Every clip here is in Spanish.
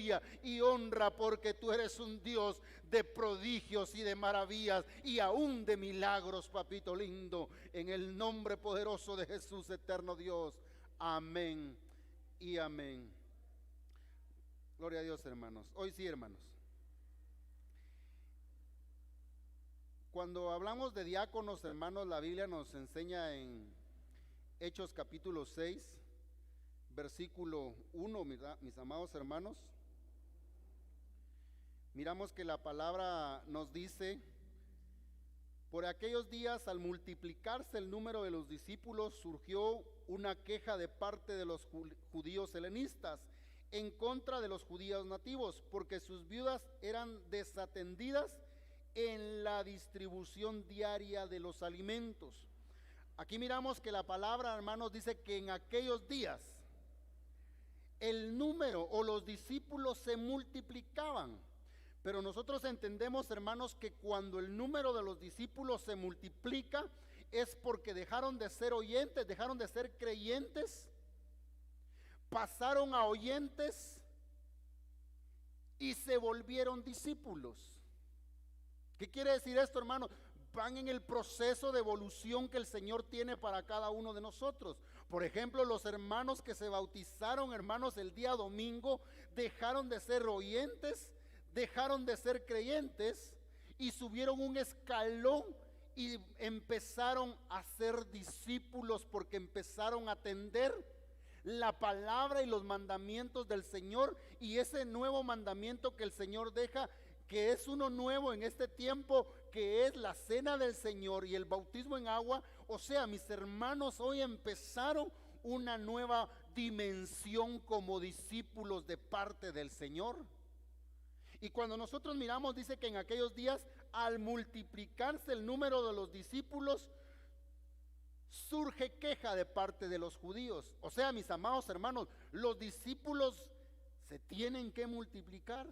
gloria y honra, porque tú eres un Dios de prodigios y de maravillas y aún de milagros, papito lindo, en el nombre poderoso de Jesús, eterno Dios. Amén y amén. Gloria a Dios, hermanos. Hoy sí, hermanos. Cuando hablamos de diáconos, hermanos, la Biblia nos enseña en Hechos capítulo 6, versículo 1, mis amados hermanos. Miramos que la palabra nos dice: por aquellos días, al multiplicarse el número de los discípulos, surgió una queja de parte de los judíos helenistas en contra de los judíos nativos, porque sus viudas eran desatendidas en la distribución diaria de los alimentos. Aquí miramos que la palabra, hermanos, dice que en aquellos días el número o los discípulos se multiplicaban. Pero nosotros entendemos, hermanos, que cuando el número de los discípulos se multiplica es porque dejaron de ser oyentes, dejaron de ser creyentes, pasaron a oyentes y se volvieron discípulos. ¿Qué quiere decir esto, hermano? Van en el proceso de evolución que el Señor tiene para cada uno de nosotros. Por ejemplo, los hermanos que se bautizaron, hermanos, el día domingo, dejaron de ser oyentes, dejaron de ser creyentes y subieron un escalón y empezaron a ser discípulos, porque empezaron a atender la palabra y los mandamientos del Señor. Y ese nuevo mandamiento que el Señor deja, que es uno nuevo en este tiempo, que es la cena del Señor y el bautismo en agua. O sea, mis hermanos, hoy empezaron una nueva dimensión como discípulos de parte del Señor. Y cuando nosotros miramos, dice que en aquellos días, al multiplicarse el número de los discípulos, surge queja de parte de los judíos. O sea, mis amados hermanos, los discípulos se tienen que multiplicar.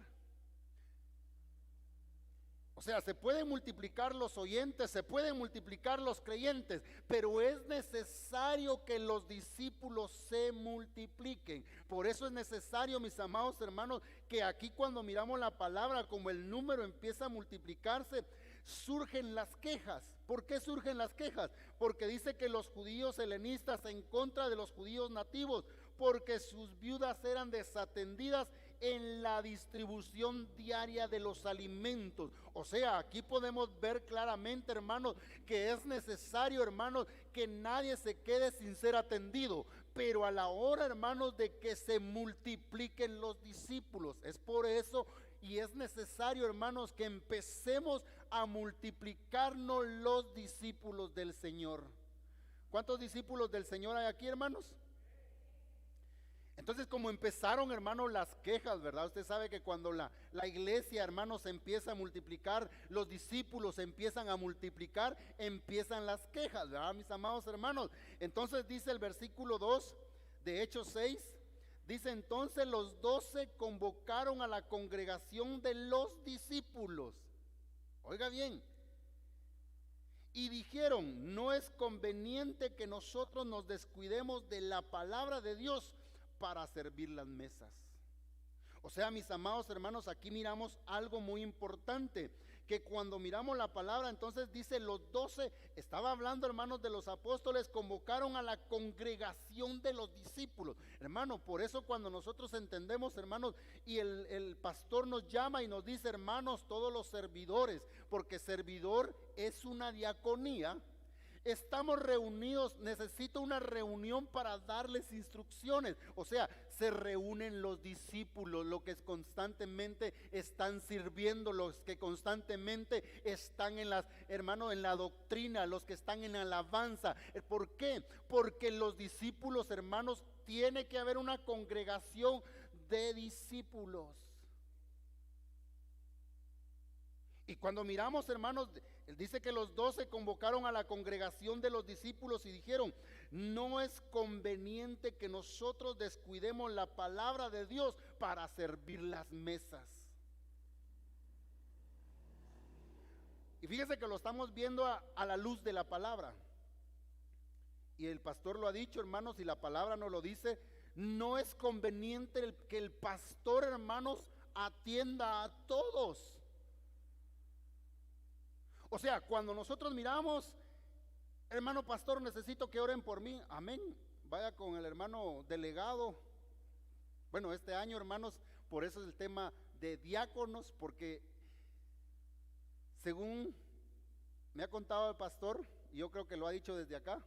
O sea, se pueden multiplicar los oyentes, se pueden multiplicar los creyentes, pero es necesario que los discípulos se multipliquen. Por eso es necesario, mis amados hermanos, que aquí cuando miramos la palabra, como el número empieza a multiplicarse, surgen las quejas. ¿Por qué surgen las quejas? Porque dice que los judíos helenistas en contra de los judíos nativos, porque sus viudas eran desatendidas en la distribución diaria de los alimentos. O sea, aquí podemos ver claramente, hermanos, que es necesario, hermanos, que nadie se quede sin ser atendido. Pero a la hora, hermanos, de que se multipliquen los discípulos, es por eso y es necesario, hermanos, que empecemos a multiplicarnos los discípulos del Señor. ¿Cuántos discípulos del Señor hay aquí, hermanos? Entonces, como empezaron, hermanos, las quejas, ¿verdad? Usted sabe que cuando la iglesia, hermanos, se empieza a multiplicar, los discípulos empiezan a multiplicar, empiezan las quejas, ¿verdad, mis amados hermanos? Entonces dice el versículo 2 de Hechos 6, dice: entonces los 12 convocaron a la congregación de los discípulos. Oiga bien. Y dijeron: no es conveniente que nosotros nos descuidemos de la palabra de Dios para servir las mesas. O sea, mis amados hermanos, aquí miramos algo muy importante, que cuando miramos la palabra, entonces dice los 12, estaba hablando, hermanos, de los apóstoles, convocaron a la congregación de los discípulos. Hermano, por eso cuando nosotros entendemos, hermanos, y el pastor nos llama y nos dice: hermanos, todos los servidores, porque servidor es una diaconía. Estamos reunidos, necesito una reunión para darles instrucciones. O sea, se reúnen los discípulos, los que constantemente están sirviendo, los que constantemente están en las, hermanos, en la doctrina, los que están en alabanza. ¿Por qué? Porque los discípulos, hermanos, tiene que haber una congregación de discípulos. Y cuando miramos, hermanos, él dice que los 12 convocaron a la congregación de los discípulos y dijeron: no es conveniente que nosotros descuidemos la palabra de Dios para servir las mesas. Y fíjese que lo estamos viendo a la luz de la palabra. Y el pastor lo ha dicho, hermanos, y la palabra nos lo dice. No es conveniente que el pastor, hermanos, atienda a todos. O sea, cuando nosotros miramos, hermano pastor, necesito que oren por mí, amén, vaya con el hermano delegado. Bueno, este año, hermanos, por eso es el tema de diáconos, porque según me ha contado el pastor, y yo creo que lo ha dicho desde acá,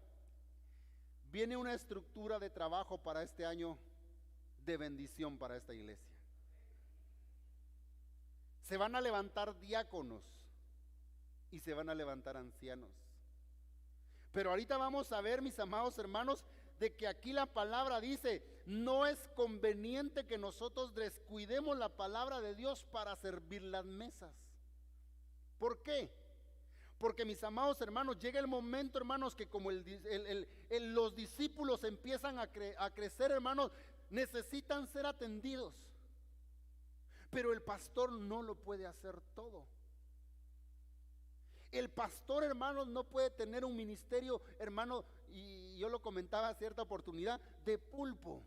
viene una estructura de trabajo para este año de bendición para esta iglesia. Se van a levantar diáconos y se van a levantar ancianos. Pero ahorita vamos a ver, mis amados hermanos, de que aquí la palabra dice, no es conveniente que nosotros descuidemos la palabra de Dios para servir las mesas. ¿Por qué? Porque, mis amados hermanos, llega el momento, hermanos, que como los discípulos empiezan a crecer, hermanos, necesitan ser atendidos. Pero el pastor no lo puede hacer todo. El pastor, hermanos, no puede tener un ministerio, hermano, y yo lo comentaba a cierta oportunidad, de pulpo.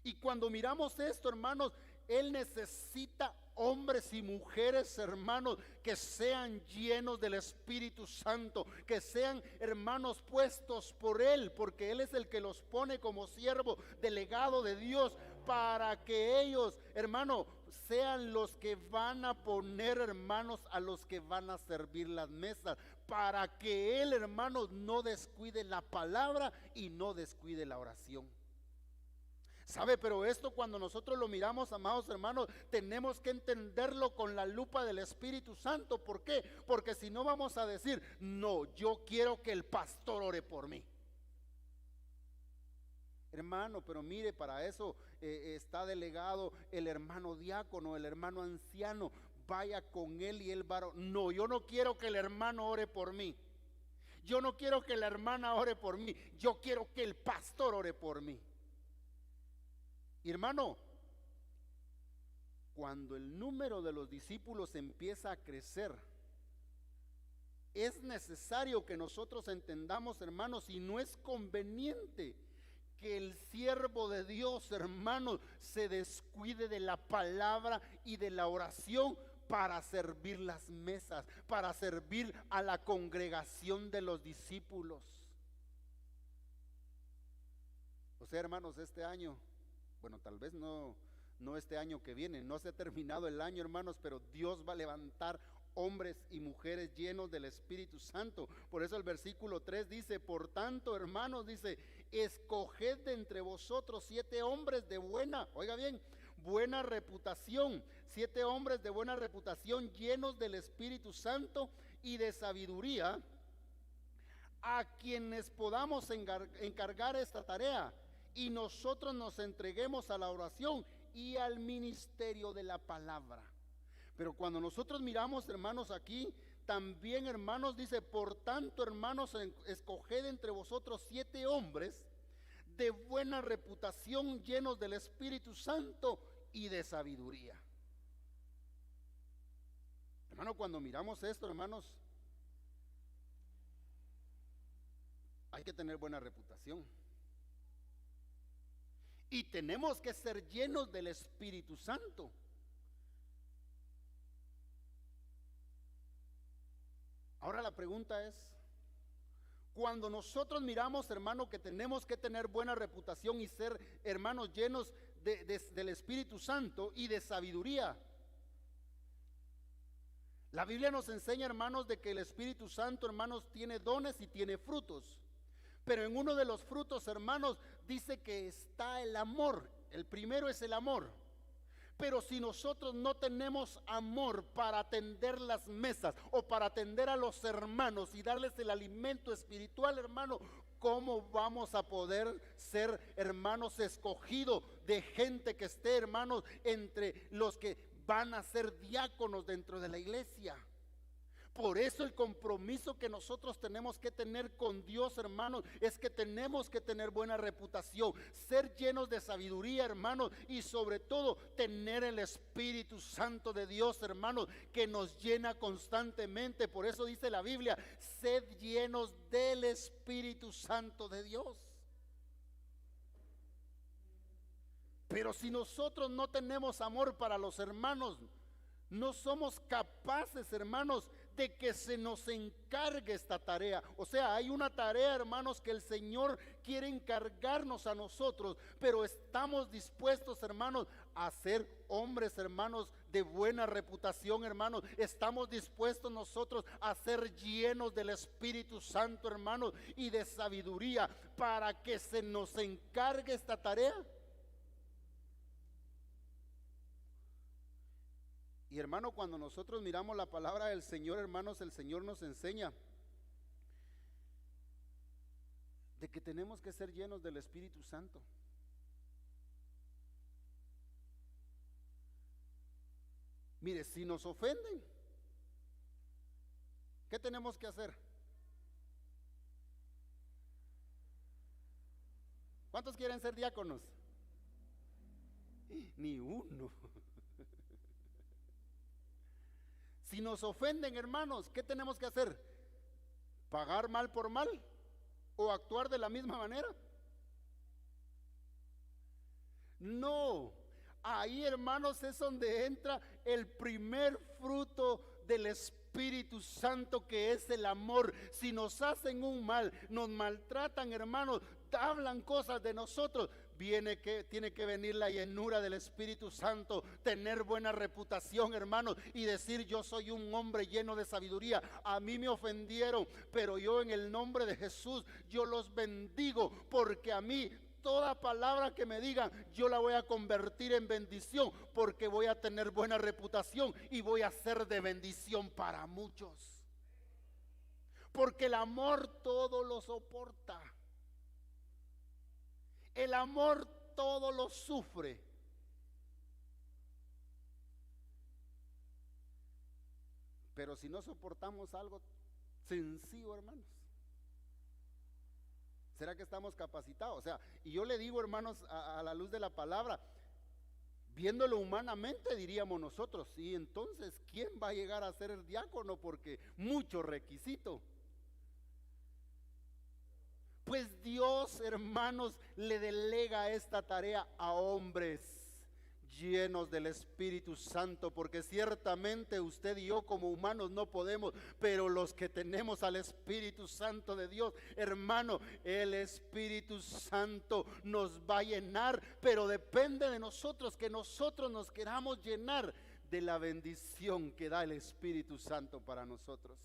Y cuando miramos esto, hermanos, él necesita hombres y mujeres, hermanos, que sean llenos del Espíritu Santo, que sean, hermanos, puestos por él, porque él es el que los pone como siervo delegado de Dios, para que ellos, hermano, sean los que van a poner, hermanos, a los que van a servir las mesas, para que él, hermanos, no descuide la palabra y no descuide la oración. ¿Sabe? Pero esto, cuando nosotros lo miramos, amados hermanos, tenemos que entenderlo con la lupa del Espíritu Santo. ¿Por qué? Porque si no, vamos a decir, no, yo quiero que el pastor ore por mí. Hermano, pero mire, para eso está delegado el hermano diácono, el hermano anciano. Vaya con él y él va. No, yo no quiero que el hermano ore por mí. Yo no quiero que la hermana ore por mí. Yo quiero que el pastor ore por mí. Y hermano, cuando el número de los discípulos empieza a crecer, es necesario que nosotros entendamos, hermanos, y no es conveniente que el siervo de Dios, hermanos, se descuide de la palabra y de la oración para servir las mesas, para servir a la congregación de los discípulos. O sea, hermanos, este año, bueno, tal vez no este año que viene, no se ha terminado el año, hermanos, pero Dios va a levantar hombres y mujeres llenos del Espíritu Santo. Por eso el versículo 3 dice, por tanto, hermanos, dice, escoged de entre vosotros 7 hombres de buena, oiga bien, buena reputación, 7 hombres de buena reputación, llenos del Espíritu Santo y de sabiduría, a quienes podamos encargar esta tarea, y nosotros nos entreguemos a la oración y al ministerio de la palabra. Pero cuando nosotros miramos, hermanos, aquí también, hermanos, dice, por tanto, hermanos, escoged entre vosotros 7 hombres de buena reputación, llenos del Espíritu Santo y de sabiduría. Hermano, cuando miramos esto, hermanos, hay que tener buena reputación. Y tenemos que ser llenos del Espíritu Santo. Ahora la pregunta es, cuando nosotros miramos, hermano, que tenemos que tener buena reputación y ser, hermanos, llenos del Espíritu Santo y de sabiduría, la Biblia nos enseña, hermanos, de que el Espíritu Santo, hermanos, tiene dones y tiene frutos. Pero en uno de los frutos, hermanos, dice que está el amor. El primero es el amor. Pero si nosotros no tenemos amor para atender las mesas o para atender a los hermanos y darles el alimento espiritual, hermano, ¿cómo vamos a poder ser, hermanos, escogidos de gente que esté, hermanos, entre los que van a ser diáconos dentro de la iglesia? Por eso el compromiso que nosotros tenemos que tener con Dios, hermanos, es que tenemos que tener buena reputación, ser llenos de sabiduría, hermanos, y sobre todo tener el Espíritu Santo de Dios, hermanos, que nos llena constantemente. Por eso dice la Biblia, sed llenos del Espíritu Santo de Dios. Pero si nosotros no tenemos amor para los hermanos, no somos capaces, hermanos, de que se nos encargue esta tarea. O sea, hay una tarea, hermanos, que el Señor quiere encargarnos a nosotros, pero estamos dispuestos, hermanos, a ser hombres, hermanos, de buena reputación, hermanos. Estamos dispuestos nosotros a ser llenos del Espíritu Santo, hermanos, y de sabiduría para que se nos encargue esta tarea. Y hermano, cuando nosotros miramos la palabra del Señor, hermanos, el Señor nos enseña de que tenemos que ser llenos del Espíritu Santo. Mire, si nos ofenden, ¿qué tenemos que hacer? ¿Cuántos quieren ser diáconos? Ni uno. Si nos ofenden, hermanos, ¿qué tenemos que hacer? ¿Pagar mal por mal? ¿O actuar de la misma manera? No. Ahí, hermanos, es donde entra el primer fruto del Espíritu Santo, que es el amor. Si nos hacen un mal, nos maltratan, hermanos, hablan cosas de nosotros, tiene que venir la llenura del Espíritu Santo, tener buena reputación, hermanos, y decir: yo soy un hombre lleno de sabiduría. A mí me ofendieron, pero yo, en el nombre de Jesús, yo los bendigo, porque a mí toda palabra que me digan, yo la voy a convertir en bendición, porque voy a tener buena reputación y voy a ser de bendición para muchos. Porque el amor todo lo soporta. El amor todo lo sufre. Pero si no soportamos algo sencillo, hermanos, ¿será que estamos capacitados? O sea, y yo le digo, hermanos, a la luz de la palabra, viéndolo humanamente, diríamos nosotros: sí, entonces, ¿quién va a llegar a ser el diácono? Porque mucho requisito. Pues Dios, hermanos, le delega esta tarea a hombres llenos del Espíritu Santo, porque ciertamente usted y yo como humanos no podemos, pero los que tenemos al Espíritu Santo de Dios, hermano, el Espíritu Santo nos va a llenar, pero depende de nosotros, que nosotros nos queramos llenar de la bendición que da el Espíritu Santo para nosotros.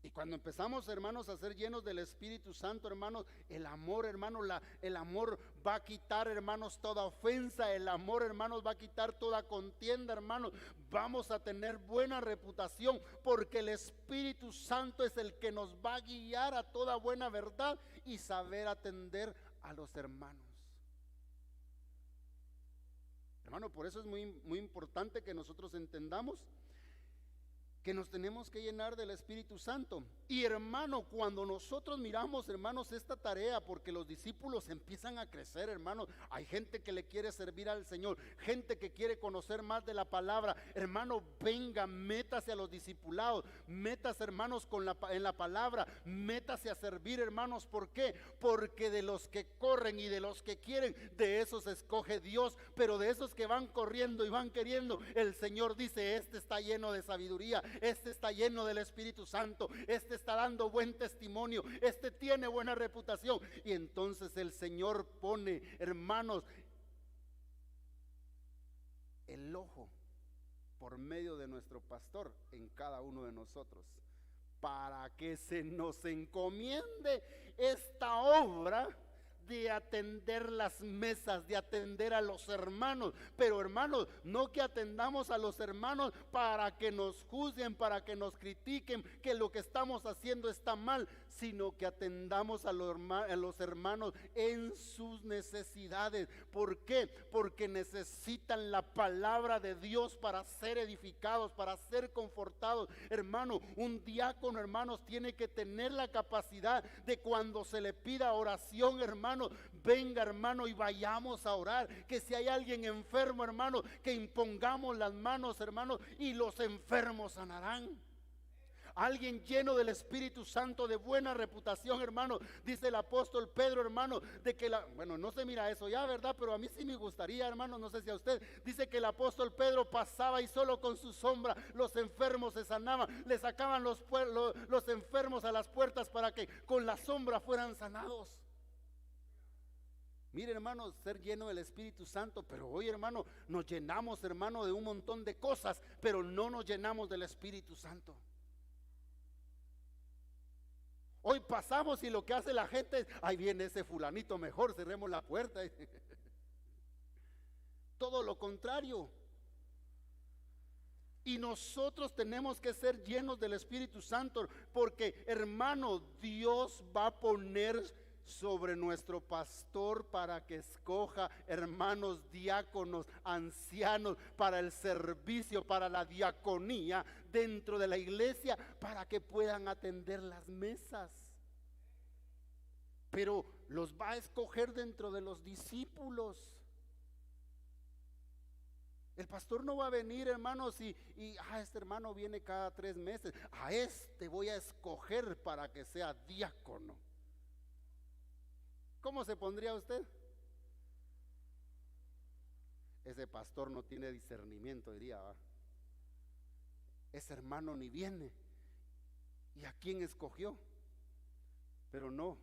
Y cuando empezamos, hermanos, a ser llenos del Espíritu Santo, hermanos, el amor, hermanos, el amor va a quitar, hermanos, toda ofensa. El amor, hermanos, va a quitar toda contienda, hermanos. Vamos a tener buena reputación, porque el Espíritu Santo es el que nos va a guiar a toda buena verdad y saber atender a los hermanos. Hermano, por eso es muy importante que nosotros entendamos que nos tenemos que llenar del Espíritu Santo. Y hermano, cuando nosotros miramos, hermanos, esta tarea, porque los discípulos empiezan a crecer, hermanos, hay gente que le quiere servir al Señor, gente que quiere conocer más de la palabra. Hermano, venga, métase a los discipulados, métase, hermanos, en la palabra, métase a servir, hermanos. ¿Por qué? Porque de los que corren y de los que quieren, de esos escoge Dios. Pero de esos que van corriendo y van queriendo, el Señor dice: este está lleno de sabiduría, este está lleno del Espíritu Santo, este está dando buen testimonio, este tiene buena reputación. Y entonces el Señor pone, hermanos, el ojo por medio de nuestro pastor en cada uno de nosotros, para que se nos encomiende esta obra de atender las mesas, de atender a los hermanos. Pero hermanos, no que atendamos a los hermanos para que nos juzguen, para que nos critiquen, que lo que estamos haciendo está mal, sino que atendamos a los hermanos en sus necesidades. ¿Por qué? Porque necesitan la palabra de Dios para ser edificados, para ser confortados. Hermano, un diácono, hermanos, tiene que tener la capacidad de, cuando se le pida oración, hermano, venga, hermano, y vayamos a orar. Que si hay alguien enfermo, hermano, que impongamos las manos, hermano, y los enfermos sanarán. Alguien lleno del Espíritu Santo, de buena reputación, hermano. Dice el apóstol Pedro, hermano, de que bueno, no se mira eso ya, ¿verdad? Pero a mí sí me gustaría, hermano, no sé si a usted. Dice que el apóstol Pedro pasaba y solo con su sombra los enfermos se sanaban. Le sacaban los enfermos a las puertas para que con la sombra fueran sanados. Mire, hermano, ser lleno del Espíritu Santo, pero hoy, hermano, nos llenamos, hermano, de un montón de cosas, pero no nos llenamos del Espíritu Santo. Hoy pasamos y lo que hace la gente es: ahí viene ese fulanito, mejor cerremos la puerta. Todo lo contrario. Y nosotros tenemos que ser llenos del Espíritu Santo, porque, hermano, Dios va a poner sobre nuestro pastor para que escoja hermanos diáconos, ancianos, para el servicio, para la diaconía dentro de la iglesia, para que puedan atender las mesas. Pero los va a escoger dentro de los discípulos. El pastor no va a venir, hermanos, y este hermano viene cada 3 meses. A este voy a escoger para que sea diácono. ¿Cómo se pondría usted? Ese pastor no tiene discernimiento, diría, ¿va? Ese hermano ni viene. ¿Y a quién escogió? Pero no,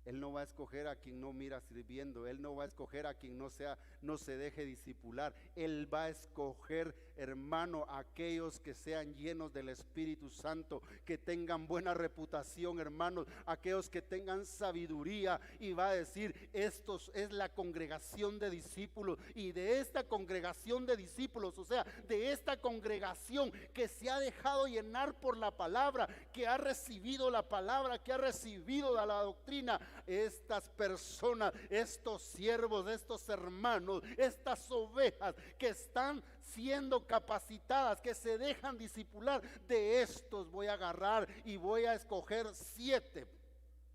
él no va a escoger a quien no mira sirviendo. Él no va a escoger a quien no se deje discipular. Él va a escoger, hermano, a aquellos que sean llenos del Espíritu Santo, que tengan buena reputación, hermanos, aquellos que tengan sabiduría. Y va a decir: estos es la congregación de discípulos. Y de esta congregación de discípulos, o sea, de esta congregación que se ha dejado llenar por la palabra, que ha recibido la palabra, que ha recibido la doctrina, estas personas, estos siervos, estos hermanos, estas ovejas que están siendo capacitadas, que se dejan discipular, de estos voy a agarrar y voy a escoger 7.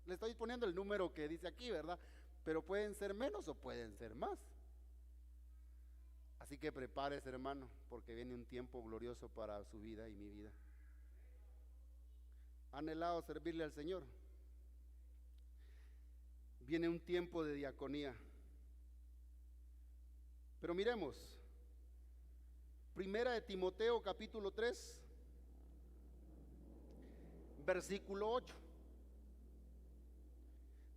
Le estoy poniendo el número que dice aquí, ¿verdad? Pero pueden ser menos o pueden ser más. Así que prepárese, hermano, porque viene un tiempo glorioso para su vida y mi vida. ¿Ha anhelado servirle al Señor? Viene un tiempo de diaconía. Pero miremos, Primera de Timoteo capítulo 3, versículo 8.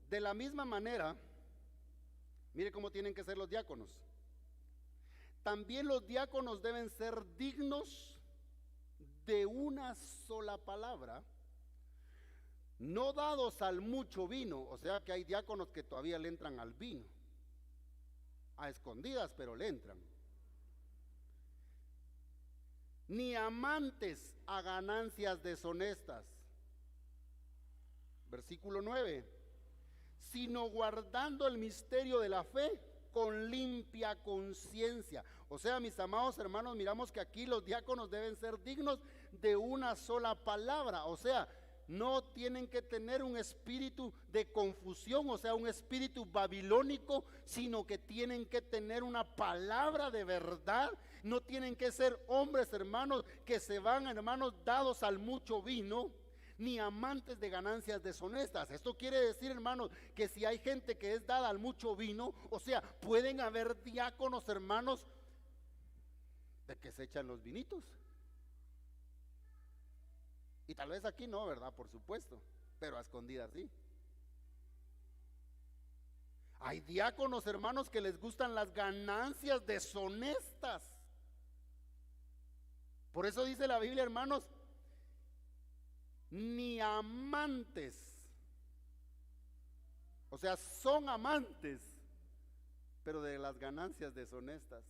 De la misma manera, mire cómo tienen que ser los diáconos. También los diáconos deben ser dignos de una sola palabra, no dados al mucho vino. O sea que hay diáconos que todavía le entran al vino, a escondidas, pero le entran. Ni amantes a ganancias deshonestas. Versículo 9. Sino guardando el misterio de la fe con limpia conciencia. O sea, mis amados hermanos, miramos que aquí los diáconos deben ser dignos de una sola palabra. O sea, no tienen que tener un espíritu de confusión, o sea, un espíritu babilónico, sino que tienen que tener una palabra de verdad. No tienen que ser hombres, hermanos, que se van, hermanos, dados al mucho vino, ni amantes de ganancias deshonestas. Esto quiere decir, hermanos, que si hay gente que es dada al mucho vino, o sea, pueden haber diáconos, hermanos, de que se echan los vinitos. Y tal vez aquí no, ¿verdad? Por supuesto, pero a escondidas sí. Hay diáconos, hermanos, que les gustan las ganancias deshonestas. Por eso dice la Biblia, hermanos, ni amantes. O sea, son amantes, pero de las ganancias deshonestas.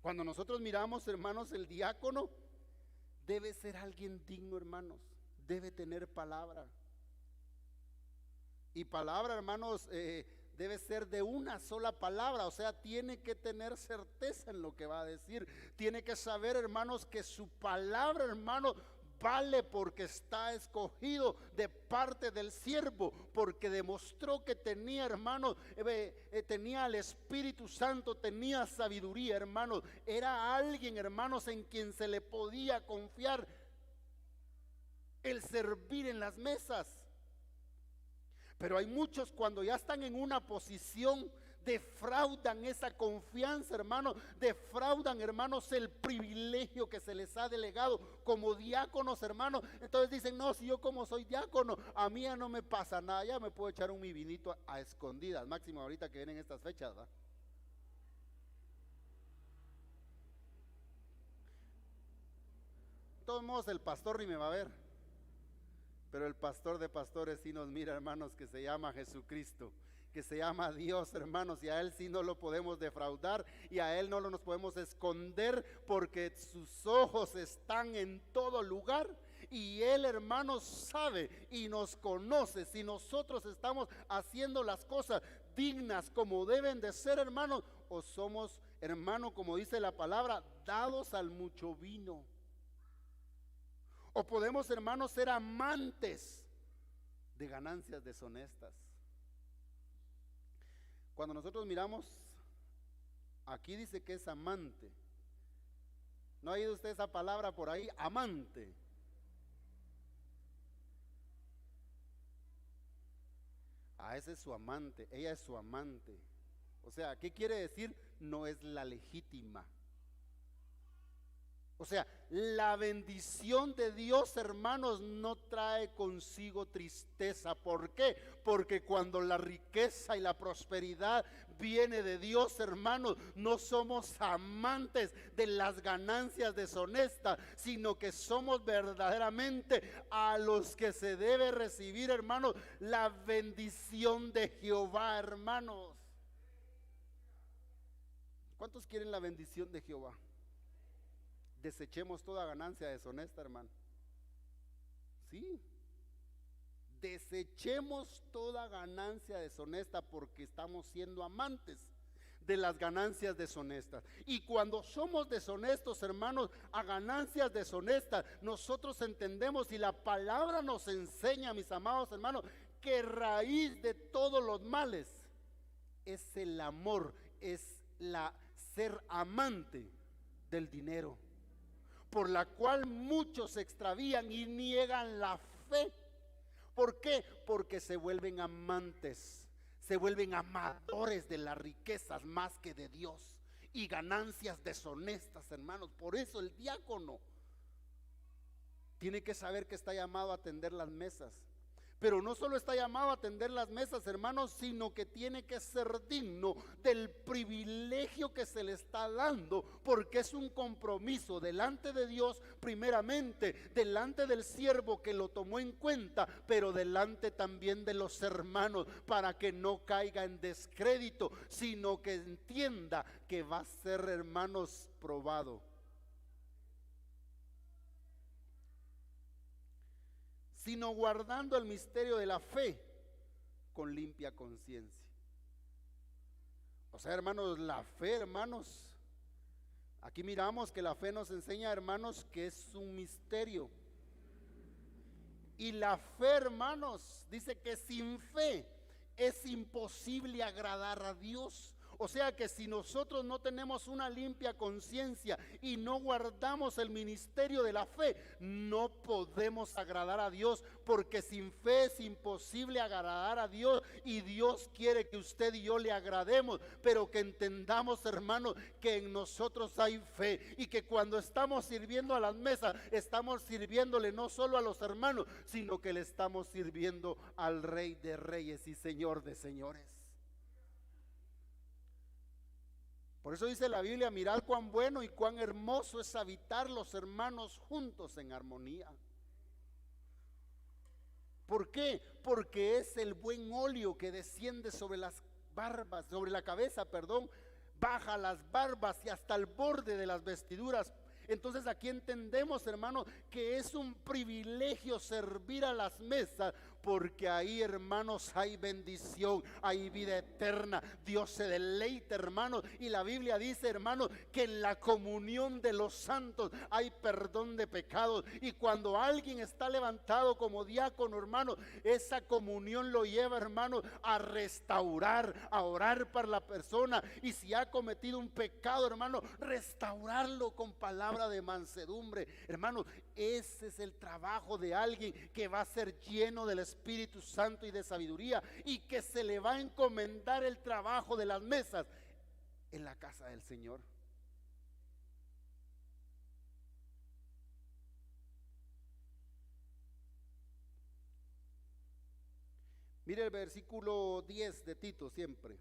Cuando nosotros miramos, hermanos, el diácono debe ser alguien digno, hermanos. Debe tener palabra. Y palabra, hermanos, debe ser de una sola palabra. O sea, tiene que tener certeza en lo que va a decir. Tiene que saber, hermanos, que su palabra, hermano, vale porque está escogido de parte del siervo, porque demostró que tenía, hermanos, tenía el Espíritu Santo, tenía sabiduría, hermanos. Era alguien, hermanos, en quien se le podía confiar el servir en las mesas. Pero hay muchos, cuando ya están en una posición, defraudan esa confianza, hermanos, defraudan, hermanos, el privilegio que se les ha delegado como diáconos, hermanos. Entonces dicen, no, si yo como soy diácono, a mí ya no me pasa nada, ya me puedo echar mi vinito a escondidas, máximo ahorita que vienen estas fechas, ¿verdad? De todos modos, el pastor ni me va a ver, pero el pastor de pastores sí nos mira, hermanos, que se llama Jesucristo, que se llama Dios, hermanos, y a Él sí no lo podemos defraudar, y a Él no lo nos podemos esconder, porque sus ojos están en todo lugar, y Él, hermanos, sabe y nos conoce si nosotros estamos haciendo las cosas dignas como deben de ser, hermanos, o somos, hermano, como dice la palabra, dados al mucho vino. O podemos, hermanos, ser amantes de ganancias deshonestas. Cuando nosotros miramos, aquí dice que es amante. ¿No ha oído usted esa palabra por ahí? Amante. Ese es su amante, ella es su amante. O sea, ¿qué quiere decir? No es la legítima. O sea, la bendición de Dios, hermanos, no trae consigo tristeza. ¿Por qué? Porque cuando la riqueza y la prosperidad viene de Dios, hermanos, no somos amantes de las ganancias deshonestas, sino que somos verdaderamente a los que se debe recibir, hermanos, la bendición de Jehová, hermanos. ¿Cuántos quieren la bendición de Jehová? Desechemos toda ganancia deshonesta, hermano. Sí. Desechemos toda ganancia deshonesta, porque estamos siendo amantes de las ganancias deshonestas. Y cuando somos deshonestos, hermanos, a ganancias deshonestas, nosotros entendemos, y la palabra nos enseña, mis amados hermanos, que raíz de todos los males es el amor, es ser amante del dinero, por la cual muchos se extravían y niegan la fe. ¿Por qué? Porque se vuelven amantes, se vuelven amadores de las riquezas más que de Dios, y ganancias deshonestas, hermanos. Por eso el diácono tiene que saber que está llamado a atender las mesas. Pero no solo está llamado a atender las mesas, hermanos, sino que tiene que ser digno del privilegio que se le está dando, porque es un compromiso delante de Dios, primeramente, delante del siervo que lo tomó en cuenta, pero delante también de los hermanos, para que no caiga en descrédito, sino que entienda que va a ser, hermanos, probado. Sino guardando el misterio de la fe con limpia conciencia. O sea, hermanos, la fe, hermanos, aquí miramos que la fe nos enseña, hermanos, que es un misterio. Y la fe, hermanos, dice que sin fe es imposible agradar a Dios. O sea que si nosotros no tenemos una limpia conciencia y no guardamos el ministerio de la fe, no podemos agradar a Dios, porque sin fe es imposible agradar a Dios, y Dios quiere que usted y yo le agrademos, pero que entendamos, hermanos, que en nosotros hay fe, y que cuando estamos sirviendo a las mesas, estamos sirviéndole no solo a los hermanos, sino que le estamos sirviendo al Rey de Reyes y Señor de Señores. Por eso dice la Biblia: mirad cuán bueno y cuán hermoso es habitar los hermanos juntos en armonía. ¿Por qué? Porque es el buen óleo que desciende sobre las barbas, sobre la cabeza, baja las barbas y hasta el borde de las vestiduras. Entonces aquí entendemos, hermano, que es un privilegio servir a las mesas, porque ahí, hermanos, hay bendición, hay vida eterna. Dios se deleita, hermanos, y la Biblia dice, hermanos, que en la comunión de los santos hay perdón de pecados. Y cuando alguien está levantado como diácono, hermano, esa comunión lo lleva, hermano, a restaurar, a orar para la persona, y si ha cometido un pecado, hermano, restaurarlo con palabra de mansedumbre. Hermano, ese es el trabajo de alguien que va a ser lleno del Espíritu Santo y de sabiduría, y que se le va a encomendar el trabajo de las mesas en la casa del Señor. Mire el versículo 10 de Tito siempre.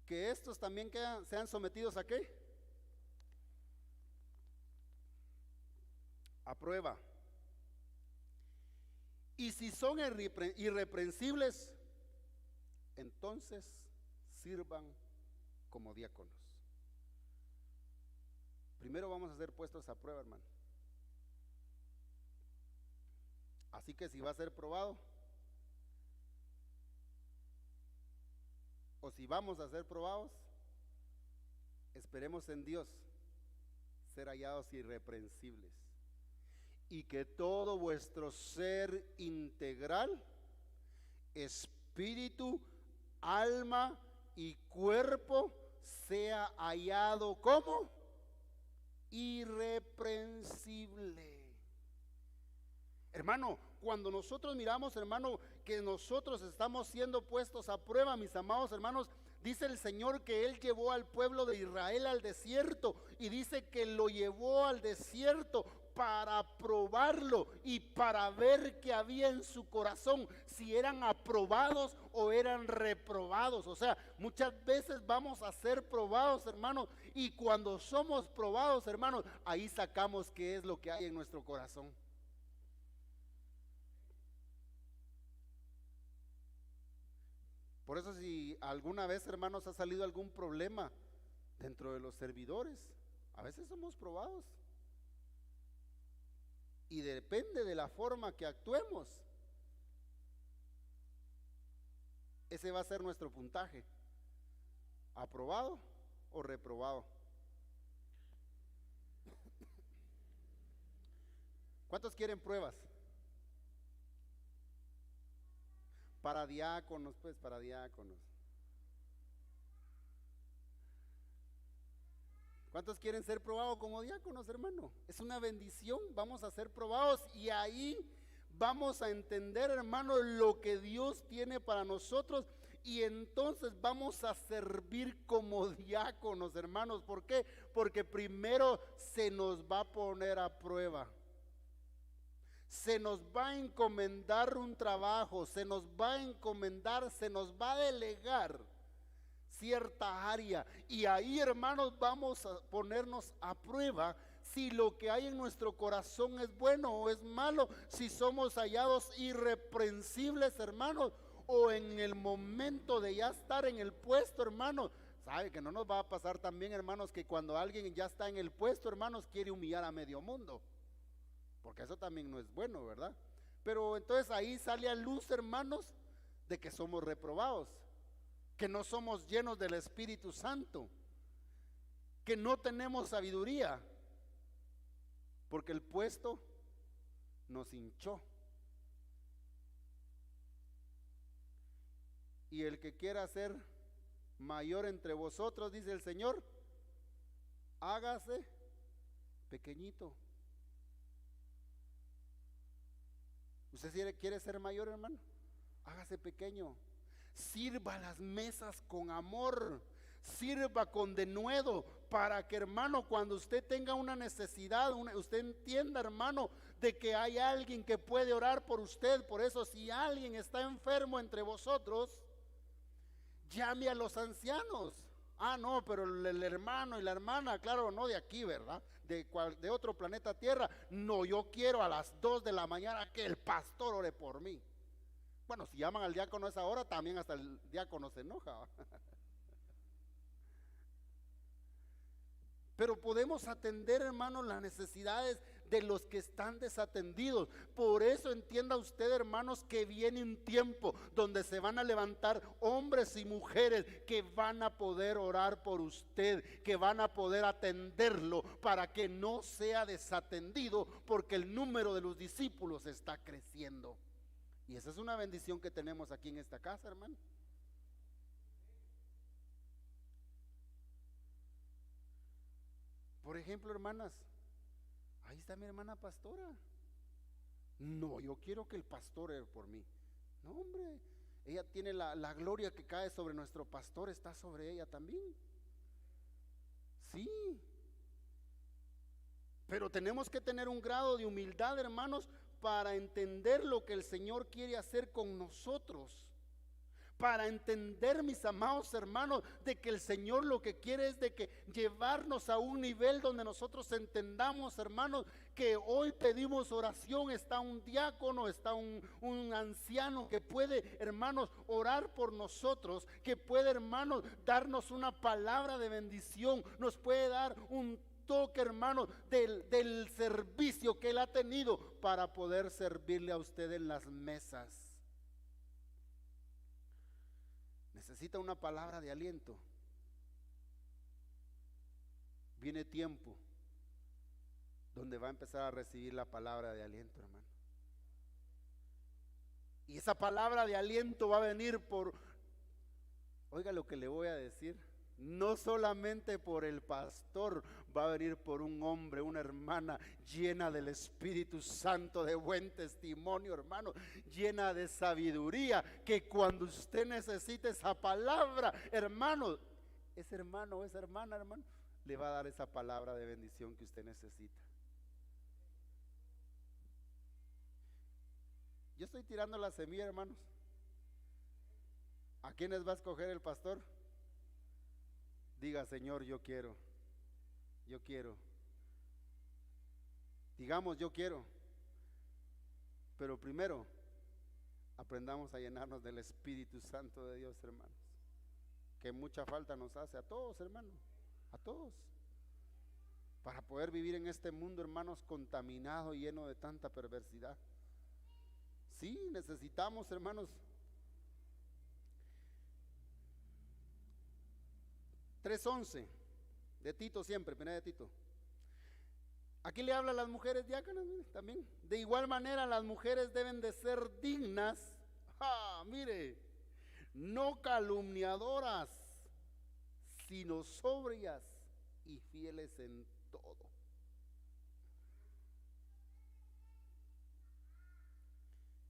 Que estos también sean sometidos ¿a qué? A prueba. Y si son irreprensibles, entonces sirvan como diáconos. Primero vamos a ser puestos a prueba, hermano. Así que si va a ser probado, o si vamos a ser probados, esperemos en Dios ser hallados irreprensibles, y que todo vuestro ser integral, espíritu, alma y cuerpo, sea hallado como irreprensible. Hermano, cuando nosotros miramos, hermano, que nosotros estamos siendo puestos a prueba, mis amados hermanos, dice el Señor que Él llevó al pueblo de Israel al desierto, y dice que lo llevó al desierto para probarlo y para ver qué había en su corazón, si eran aprobados o eran reprobados. O sea, muchas veces vamos a ser probados, hermanos, y cuando somos probados, hermanos, ahí sacamos qué es lo que hay en nuestro corazón. Por eso, si alguna vez, hermanos, ha salido algún problema dentro de los servidores, a veces somos probados, y depende de la forma que actuemos, ese va a ser nuestro puntaje: aprobado o reprobado. ¿Cuántos quieren pruebas? Para diáconos, pues, para diáconos. ¿Cuántos quieren ser probados como diáconos, hermano? Es una bendición, vamos a ser probados, y ahí vamos a entender, hermano, lo que Dios tiene para nosotros, y entonces vamos a servir como diáconos, hermanos. ¿Por qué? Porque primero se nos va a poner a prueba. Se nos va a encomendar un trabajo, se nos va a encomendar, se nos va a delegar cierta área, y ahí, hermanos, vamos a ponernos a prueba si lo que hay en nuestro corazón es bueno o es malo, si somos hallados irreprensibles, hermanos, o en el momento de ya estar en el puesto, hermanos. Sabe que no nos va a pasar también, hermanos, que cuando alguien ya está en el puesto, hermanos, quiere humillar a medio mundo, porque eso también no es bueno, ¿verdad? Pero entonces ahí sale a luz, hermanos, de que somos reprobados, que no somos llenos del Espíritu Santo, que no tenemos sabiduría, porque el puesto nos hinchó. Y el que quiera ser mayor entre vosotros, dice el Señor, hágase pequeñito. ¿Usted quiere ser mayor, hermano? Hágase pequeño. Sirva las mesas con amor, sirva con denuedo, para que, hermano, cuando usted tenga una necesidad, usted entienda, hermano, de que hay alguien que puede orar por usted. Por eso, si alguien está enfermo entre vosotros, llame a los ancianos. Ah, no, pero el hermano y la hermana, claro, no de aquí, ¿verdad? De otro planeta Tierra. No, yo quiero a las 2 de la mañana que el pastor ore por mí. Bueno, si llaman al diácono a esa hora, también hasta el diácono se enoja. pero podemos atender, hermanos, las necesidades de los que están desatendidos. Por eso entienda usted, hermanos, que viene un tiempo donde se van a levantar hombres y mujeres que van a poder orar por usted, que van a poder atenderlo para que no sea desatendido, porque el número de los discípulos está creciendo. Y esa es una bendición que tenemos aquí en esta casa, hermano. Por ejemplo, hermanas, ahí está mi hermana pastora. No, yo quiero que el pastor ore por mí. No, hombre, ella tiene la gloria que cae sobre nuestro pastor, está sobre ella también. Sí, pero tenemos que tener un grado de humildad, hermanos, para entender lo que el Señor quiere hacer con nosotros. Para entender, mis amados hermanos, de que el Señor lo que quiere es de que llevarnos a un nivel donde nosotros entendamos, hermanos, que hoy pedimos oración. Está un diácono, está un anciano que puede, hermanos, orar por nosotros, que puede, hermanos, darnos una palabra de bendición, nos puede dar un toque, hermanos, del servicio que él ha tenido para poder servirle a usted en las mesas. Necesita una palabra de aliento. Viene tiempo donde va a empezar a recibir la palabra de aliento, hermano. Y esa palabra de aliento va a venir oiga lo que le voy a decir, no solamente por el pastor, va a venir por un hombre, una hermana llena del Espíritu Santo, de buen testimonio, hermano, llena de sabiduría, que cuando usted necesite esa palabra, hermano, ese hermano o esa hermana, hermano, le va a dar esa palabra de bendición que usted necesita. Yo estoy tirando la semilla, hermanos. ¿A quiénes va a escoger el pastor? Diga: Señor, yo quiero. Digamos: yo quiero. Pero primero aprendamos a llenarnos del Espíritu Santo de Dios, hermanos, que mucha falta nos hace a todos, hermanos, a todos, para poder vivir en este mundo, hermanos, contaminado y lleno de tanta perversidad. Sí, necesitamos, hermanos. 3:11 de Tito, siempre, primera de Tito. Aquí le habla a las mujeres diáconas, también. De igual manera, las mujeres deben de ser dignas, mire, no calumniadoras, sino sobrias y fieles en todo.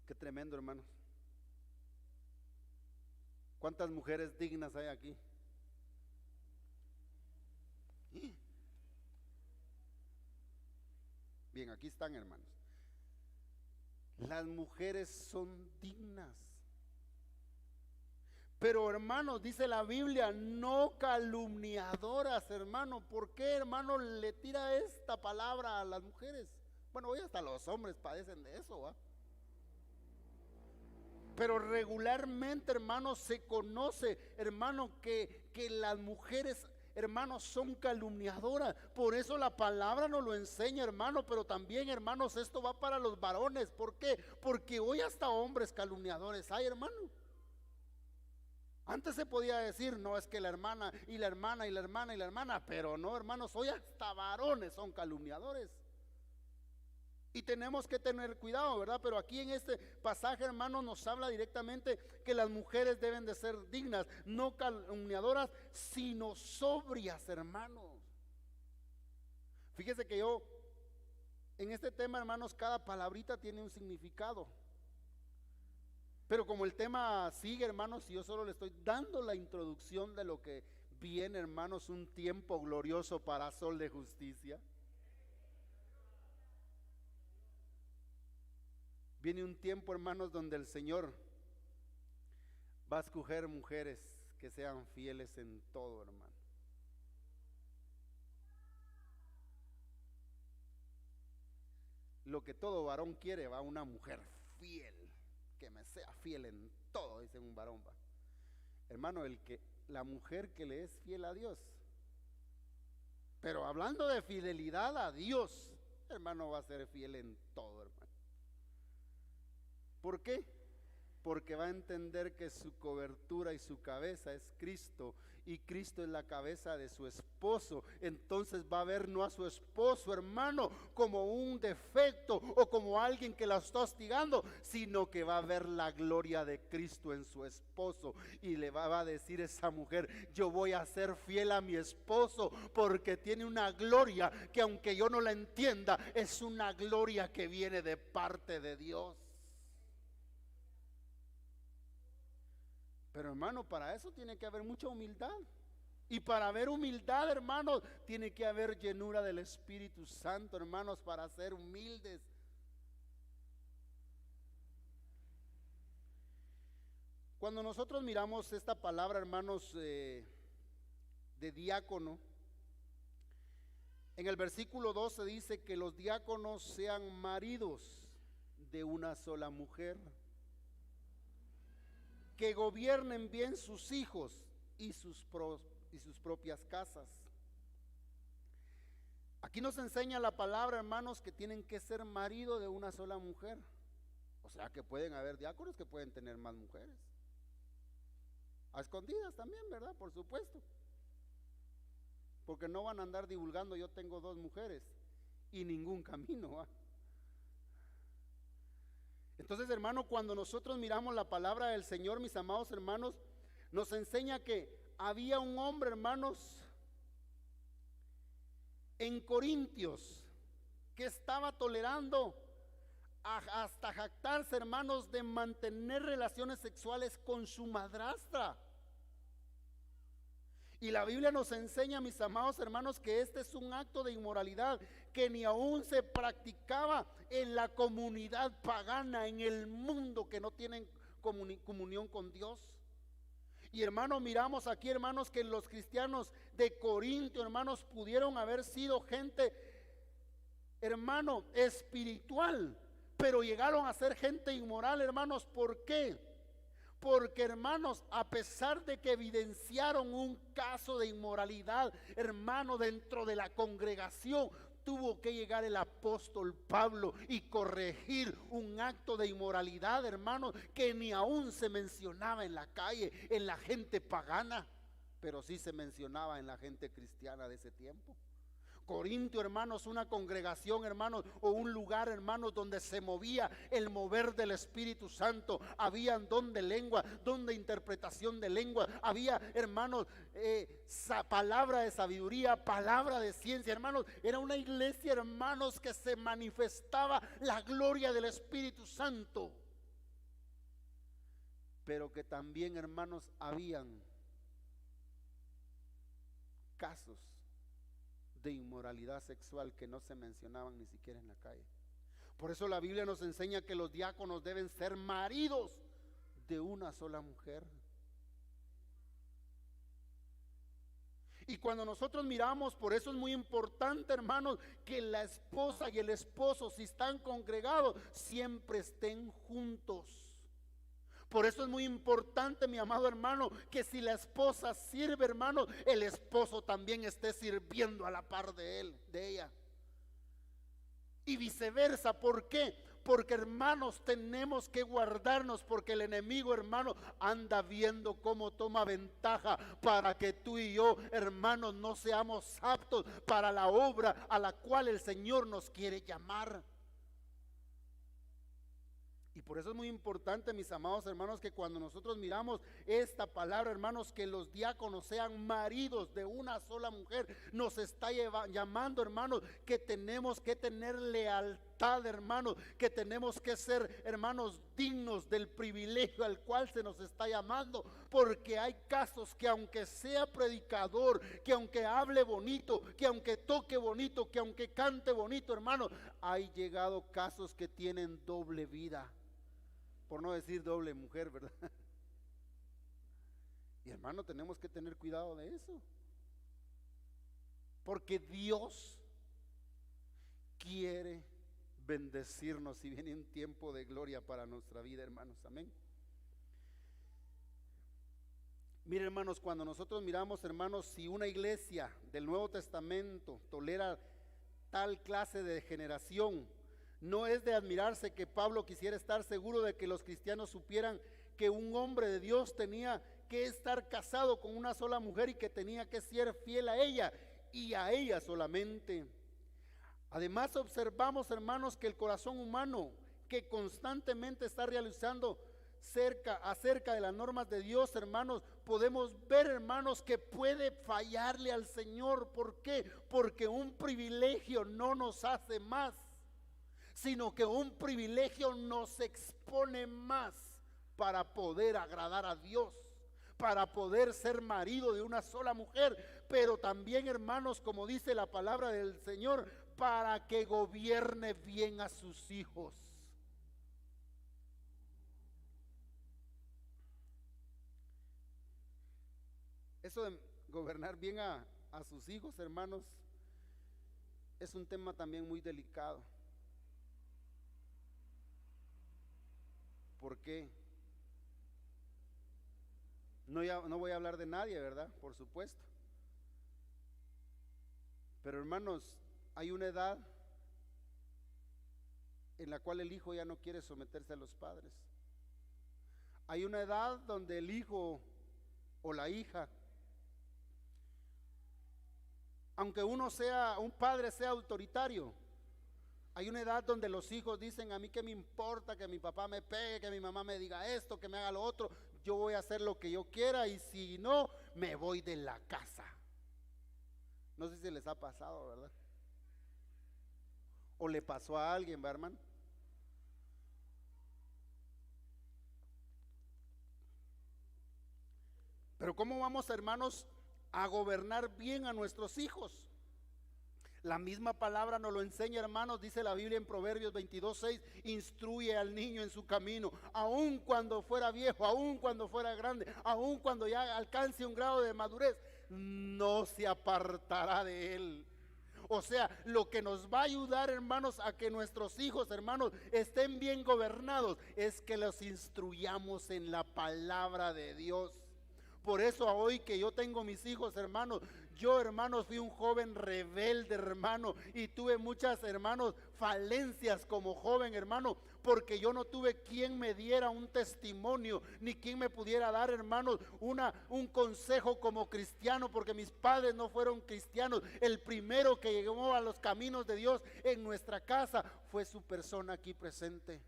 Qué tremendo, hermanos. ¿Cuántas mujeres dignas hay aquí? Bien, aquí están, hermanos. Las mujeres son dignas. Pero, hermanos, dice la Biblia, no calumniadoras, hermano. ¿Por qué, hermano, le tira esta palabra a las mujeres? Bueno, hoy hasta los hombres padecen de eso, ¿va? Pero regularmente, hermano, se conoce, hermano, que las mujeres, hermanos, son calumniadoras. Por eso la palabra nos lo enseña, hermano. Pero también, hermanos, esto va para los varones. ¿Por qué? Porque hoy hasta hombres calumniadores hay, hermano. Antes se podía decir: no, es que la hermana y la hermana y la hermana y la hermana. Pero no, hermanos, hoy hasta varones son calumniadores. Y tenemos que tener cuidado, ¿verdad? Pero aquí en este pasaje, hermanos, nos habla directamente que las mujeres deben de ser dignas, no calumniadoras, sino sobrias, hermanos. Fíjese que yo, en este tema, hermanos, cada palabrita tiene un significado. Pero como el tema sigue, hermanos, y yo solo le estoy dando la introducción de lo que viene, hermanos, un tiempo glorioso para Sol de Justicia. Viene un tiempo, hermanos, donde el Señor va a escoger mujeres que sean fieles en todo, hermano. Lo que todo varón quiere, va una mujer fiel, que me sea fiel en todo, dice un varón, va. Hermano, la mujer que le es fiel a Dios, Pero hablando de fidelidad a Dios, hermano, va a ser fiel en todo, hermano. ¿Por qué? Porque va a entender que su cobertura y su cabeza es Cristo, y Cristo es la cabeza de su esposo. Entonces va a ver no a su esposo, hermano, como un defecto o como alguien que la está hostigando, sino que va a ver la gloria de Cristo en su esposo, y le va a decir esa mujer: yo voy a ser fiel a mi esposo porque tiene una gloria que, aunque yo no la entienda, es una gloria que viene de parte de Dios. Pero, hermano, para eso tiene que haber mucha humildad. Y para haber humildad, hermanos, tiene que haber llenura del Espíritu Santo, hermanos, para ser humildes. Cuando nosotros miramos esta palabra, hermanos, de diácono, en el versículo 12 dice que los diáconos sean maridos de una sola mujer, que gobiernen bien sus hijos y sus propias casas. Aquí nos enseña la palabra, hermanos, que tienen que ser marido de una sola mujer. O sea que pueden haber diáconos que pueden tener más mujeres, a escondidas también, ¿verdad? Por supuesto, porque no van a andar divulgando: yo tengo 2 mujeres y ningún camino, ¿va? Entonces, hermano, cuando nosotros miramos la palabra del Señor, mis amados hermanos, nos enseña que había un hombre, hermanos, en Corintios, que estaba tolerando hasta jactarse, hermanos, de mantener relaciones sexuales con su madrastra. Y la Biblia nos enseña, mis amados hermanos, que este es un acto de inmoralidad que ni aún se practicaba en la comunidad pagana, en el mundo, que no tienen comunión con Dios. Y, hermanos, miramos aquí, hermanos, que los cristianos de Corinto, hermanos, pudieron haber sido gente, hermano, espiritual, pero llegaron a ser gente inmoral, hermanos. ¿Por qué? Porque, hermanos, a pesar de que evidenciaron un caso de inmoralidad, hermano, dentro de la congregación, tuvo que llegar el apóstol Pablo y corregir un acto de inmoralidad, hermanos, que ni aún se mencionaba en la calle, en la gente pagana, pero sí se mencionaba en la gente cristiana de ese tiempo. Corinto, hermanos, una congregación, hermanos, o un lugar, hermanos, donde se movía el mover del Espíritu Santo. Había don de lengua, don de interpretación de lengua. Había, hermanos, palabra de sabiduría, palabra de ciencia, hermanos. Era una iglesia, hermanos, que se manifestaba la gloria del Espíritu Santo. Pero que también, hermanos, habían casos de inmoralidad sexual que no se mencionaban ni siquiera en la calle. Por eso la Biblia nos enseña que los diáconos deben ser maridos de una sola mujer. Y cuando nosotros miramos, por eso es muy importante, hermanos, que la esposa y el esposo, si están congregados, siempre estén juntos. Por eso es muy importante, mi amado hermano, que si la esposa sirve, hermano, el esposo también esté sirviendo a la par de él, de ella. Y viceversa. ¿Por qué? Porque, hermanos, tenemos que guardarnos, porque el enemigo, hermano, anda viendo cómo toma ventaja para que tú y yo, hermanos, no seamos aptos para la obra a la cual el Señor nos quiere llamar. Y por eso es muy importante, mis amados hermanos, que cuando nosotros miramos esta palabra, hermanos, que los diáconos sean maridos de una sola mujer, nos está llamando, hermanos, que tenemos que tener lealtad, hermanos, que tenemos que ser, hermanos, dignos del privilegio al cual se nos está llamando, porque hay casos que, aunque sea predicador, que aunque hable bonito, que aunque toque bonito, que aunque cante bonito, hermanos, hay llegado casos que tienen doble vida, por no decir doble mujer, ¿verdad? Y, hermano, tenemos que tener cuidado de eso, porque Dios quiere bendecirnos y viene un tiempo de gloria para nuestra vida, hermanos. Amén. Mire, hermanos, cuando nosotros miramos, hermanos, si una iglesia del Nuevo Testamento tolera tal clase de degeneración, no es de admirarse que Pablo quisiera estar seguro de que los cristianos supieran que un hombre de Dios tenía que estar casado con una sola mujer y que tenía que ser fiel a ella y a ella solamente. Además observamos, hermanos, que el corazón humano que constantemente está realizando acerca de las normas de Dios, hermanos, podemos ver, hermanos, que puede fallarle al Señor. ¿Por qué? Porque un privilegio no nos hace más, sino que un privilegio nos expone más para poder agradar a Dios, para poder ser marido de una sola mujer, pero también, hermanos, como dice la palabra del Señor, para que gobierne bien a sus hijos. Eso de gobernar bien a sus hijos, hermanos, es un tema también muy delicado. ¿Por qué? No voy a hablar de nadie, ¿verdad? Por supuesto. Pero, hermanos, hay una edad en la cual el hijo ya no quiere someterse a los padres. Hay una edad donde el hijo o la hija, aunque un padre sea autoritario, hay una edad donde los hijos dicen: a mí qué me importa que mi papá me pegue, que mi mamá me diga esto, que me haga lo otro, yo voy a hacer lo que yo quiera y si no, me voy de la casa. No sé si les ha pasado, ¿verdad? O le pasó a alguien, ¿verdad, hermano? Pero ¿cómo vamos, hermanos, a gobernar bien a nuestros hijos? La misma palabra nos lo enseña, hermanos. Dice la Biblia en Proverbios 22:6: instruye al niño en su camino, aun cuando fuera viejo, aun cuando fuera grande, aun cuando ya alcance un grado de madurez, no se apartará de él. O sea, lo que nos va a ayudar, hermanos, a que nuestros hijos, hermanos, estén bien gobernados, es que los instruyamos en la palabra de Dios. Por eso hoy que yo tengo mis hijos, hermanos, yo, hermanos, fui un joven rebelde, hermano, y tuve muchas, hermanos, falencias como joven, hermano, porque yo no tuve quien me diera un testimonio, ni quien me pudiera dar, hermanos, un consejo como cristiano, porque mis padres no fueron cristianos. El primero que llegó a los caminos de Dios en nuestra casa fue su persona aquí presente.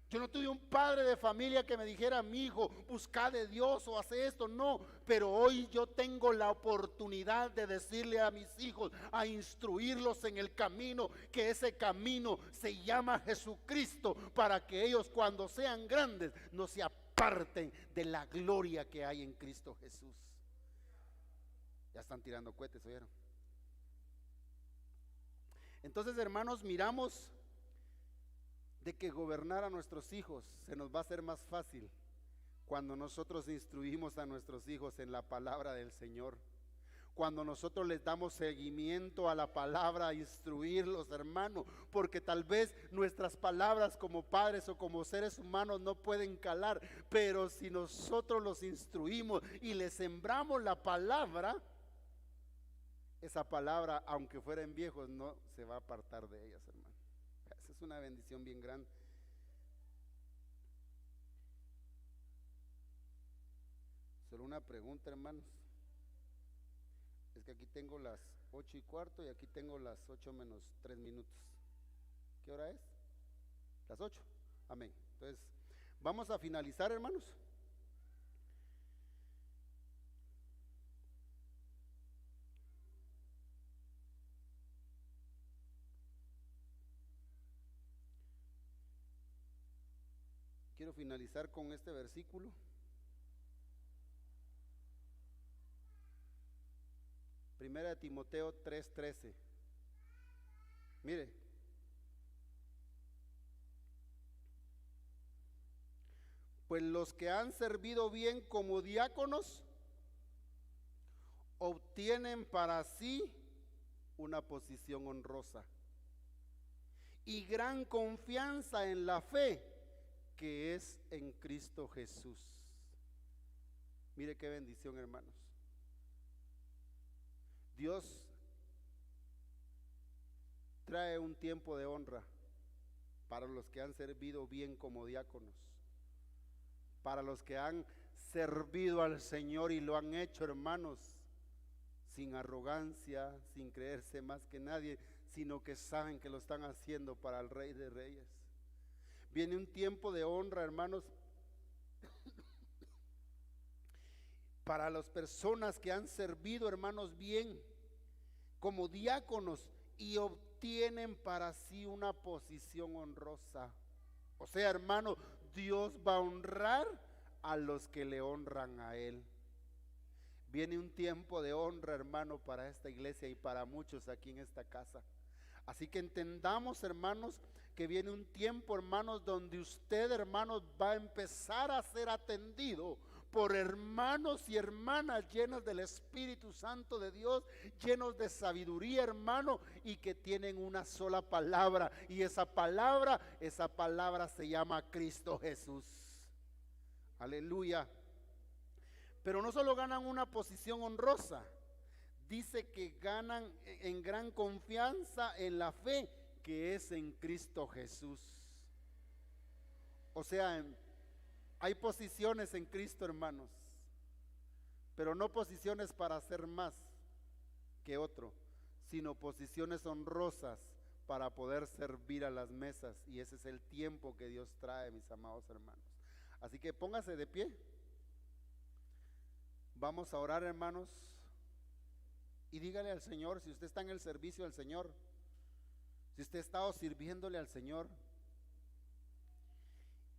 Yo no tuve un padre de familia que me dijera: mi hijo, busca de Dios o hace esto. No, pero hoy yo tengo la oportunidad de decirle a mis hijos, a instruirlos en el camino, que ese camino se llama Jesucristo, para que ellos cuando sean grandes no se aparten de la gloria que hay en Cristo Jesús. Ya están tirando cohetes, ¿oyeron? Entonces, hermanos, miramos de que gobernar a nuestros hijos se nos va a hacer más fácil cuando nosotros instruimos a nuestros hijos en la palabra del Señor. Cuando nosotros les damos seguimiento a la palabra, a instruirlos, hermano, porque tal vez nuestras palabras como padres o como seres humanos no pueden calar, pero si nosotros los instruimos y les sembramos la palabra, esa palabra, aunque fueran viejos, no se va a apartar de ellas, hermano. Esa es una bendición bien grande. Solo una pregunta, hermanos. Es que aquí tengo las 8:15 y aquí tengo las 8:03. ¿Qué hora es? Las 8. Amén. Entonces, vamos a finalizar, hermanos. Quiero finalizar con este versículo. Primera de Timoteo 3:13. Mire, pues los que han servido bien como diáconos obtienen para sí una posición honrosa y gran confianza en la fe que es en Cristo Jesús. Mire qué bendición, hermanos. Dios trae un tiempo de honra para los que han servido bien como diáconos, para los que han servido al Señor y lo han hecho, hermanos, sin arrogancia, sin creerse más que nadie, sino que saben que lo están haciendo para el Rey de Reyes. Viene un tiempo de honra, hermanos, para las personas que han servido, hermanos, bien como diáconos y obtienen para sí una posición honrosa. O sea, hermano, Dios va a honrar a los que le honran a Él. Viene un tiempo de honra, hermano, para esta iglesia y para muchos aquí en esta casa. Así que entendamos, hermanos, que viene un tiempo, hermanos, donde usted, hermanos, va a empezar a ser atendido por hermanos y hermanas llenos del Espíritu Santo de Dios, llenos de sabiduría, hermano, y que tienen una sola palabra, y esa palabra se llama Cristo Jesús. Aleluya. Pero no solo ganan una posición honrosa, dice que ganan en gran confianza en la fe que es en Cristo Jesús. O sea, hay posiciones en Cristo, hermanos, pero no posiciones para hacer más que otro, sino posiciones honrosas para poder servir a las mesas, y ese es el tiempo que Dios trae, mis amados hermanos. Así que póngase de pie. Vamos a orar, hermanos, y dígale al Señor, si usted está en el servicio del Señor, si usted ha estado sirviéndole al Señor,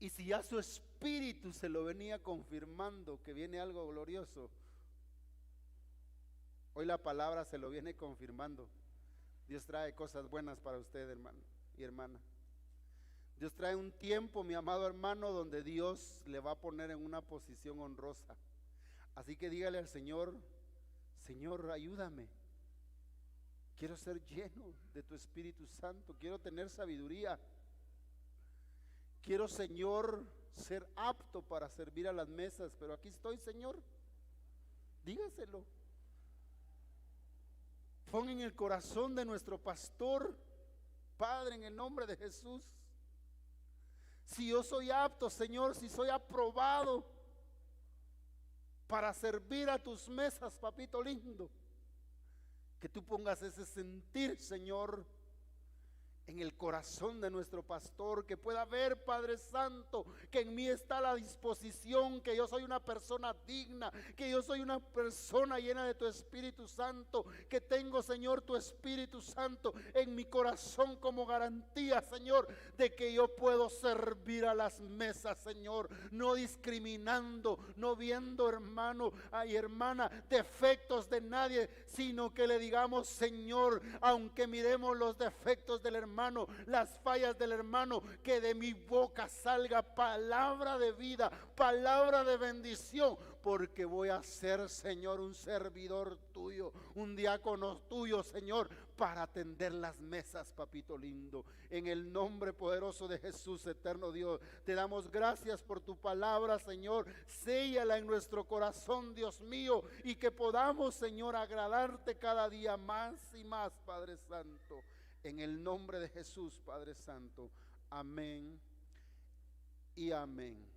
y si ya su espíritu se lo venía confirmando que viene algo glorioso, hoy la palabra se lo viene confirmando. Dios trae cosas buenas para usted, hermano y hermana. Dios trae un tiempo, mi amado hermano, donde Dios le va a poner en una posición honrosa. Así que dígale al Señor: Señor, ayúdame. Quiero ser lleno de tu Espíritu Santo. Quiero tener sabiduría. Quiero, Señor, ser apto para servir a las mesas. Pero aquí estoy, Señor. Dígaselo. Pon en el corazón de nuestro pastor, Padre, en el nombre de Jesús. Si yo soy apto, Señor, si soy aprobado para servir a tus mesas, papito lindo, que tú pongas ese sentir, Señor, en el corazón de nuestro pastor, que pueda ver, Padre Santo, que en mí está la disposición, que yo soy una persona digna, que yo soy una persona llena de tu Espíritu Santo, que tengo, Señor, tu Espíritu Santo en mi corazón como garantía, Señor, de que yo puedo servir a las mesas, Señor, no discriminando, no viendo, hermano y hermana, defectos de nadie, sino que le digamos: Señor, aunque miremos los defectos del hermano, las fallas del hermano, que de mi boca salga palabra de vida, palabra de bendición, porque voy a ser, Señor, un servidor tuyo, un diácono tuyo, Señor, para atender las mesas, papito lindo. En el nombre poderoso de Jesús, eterno Dios, te damos gracias por tu palabra, Señor. Séllala en nuestro corazón, Dios mío, y que podamos, Señor, agradarte cada día más y más, Padre Santo. En el nombre de Jesús, Padre Santo. Amén y amén.